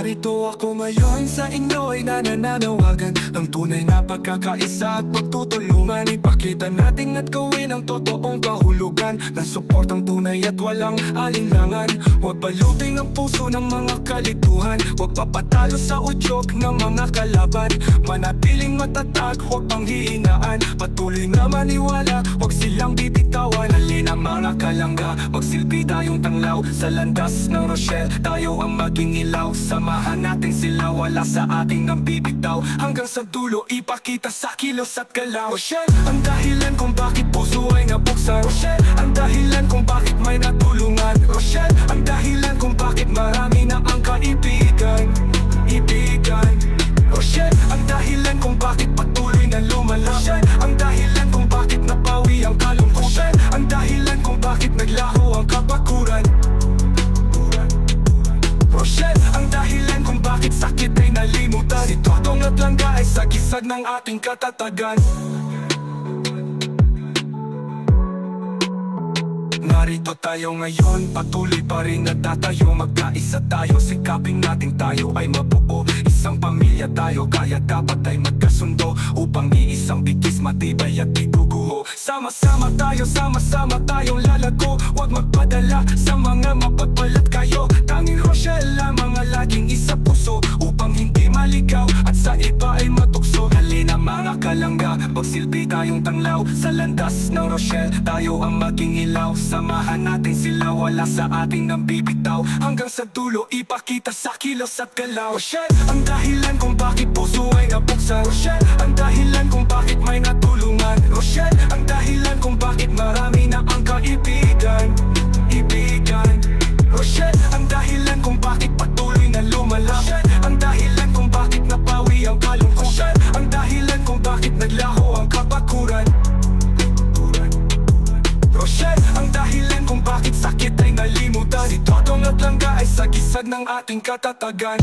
Narito ako ngayon sa inyo ay nananawagan ng tunay na pagkakaisa at pagtutulungan. Ipakita natin at gawin ang totoong kahulugan ng suportang tunay at walang alinlangan. Huwag balutin ang puso ng mga kalituhan, huwag papatalo sa udyok ng mga kalaban. Manatiling matatag, huwag panghihinaan, patuloy na maniwala, huwag silang bibitawan. Halina mga kalangga, magsilbi tayong tanglaw sa landas ng Rochelle. Tayo ang maging ilaw, samahan natin sila, wala sa ating ang bibitaw. Hanggang sa dulo, ipakita sa kilos at galaw. Rochelle, ang dahilan kung bakit puso ay nabuksan. Rochelle, ang dahilan kung bakit may natulungan. Rochelle, ang dahilan kung bakit marami na ang kaibigan. Rochelle, ang dahilan kung bakit patuloy na lumalaban. Rochelle, ang dahilan kung bakit napawi ang kalungkutan. Rochelle, ang dahilan kung bakit naglaho ang kapakuran. Rochelle, ang dahilan kung bakit sakit ay nalimutan. Si Totong at Langga ay sagisag ng ating katatagan. Narito tayo ngayon, patuloy pa rin natatayo. Magkaisa tayo, sikapin natin tayo ay mabuo. Isang pamilya tayo, kaya dapat ay magkasundo upang iisang bigis matibay at iguguho. Sama-sama tayong lalago. Huwag magpadala sa mga mapagbalat kayo. Tanging Rochelle lamang ang laging isa puso upang hindi maligaw at sa iba ay matukso. Halina mga kalangga, magsilbi tayong tanglaw sa landas ng Rochelle. Tayo ang maging ilaw, samahan natin sila, wala sa ating nang bibitaw. Hanggang sa dulo, ipakita sa kilos at galaw. Rochelle, ang dahilan kung bakit puso ay nabuksan. Rochelle, ang dahilan kung bakit may natulungan. Rochelle, ang dahilan kung bakit marami na ang kaibigan. Rochelle, ang dahilan kung bakit patuloy na lumalaban. Rochelle, ang dahilan kung bakit napawi ang kalungkutan. Rochelle, ang dahilan kung bakit naglaho ang kapakuran. Rochelle, ang dahilan kung bakit sakit ay nalimutan. Si Totong at Langga ay sagisag ng ating katatagan.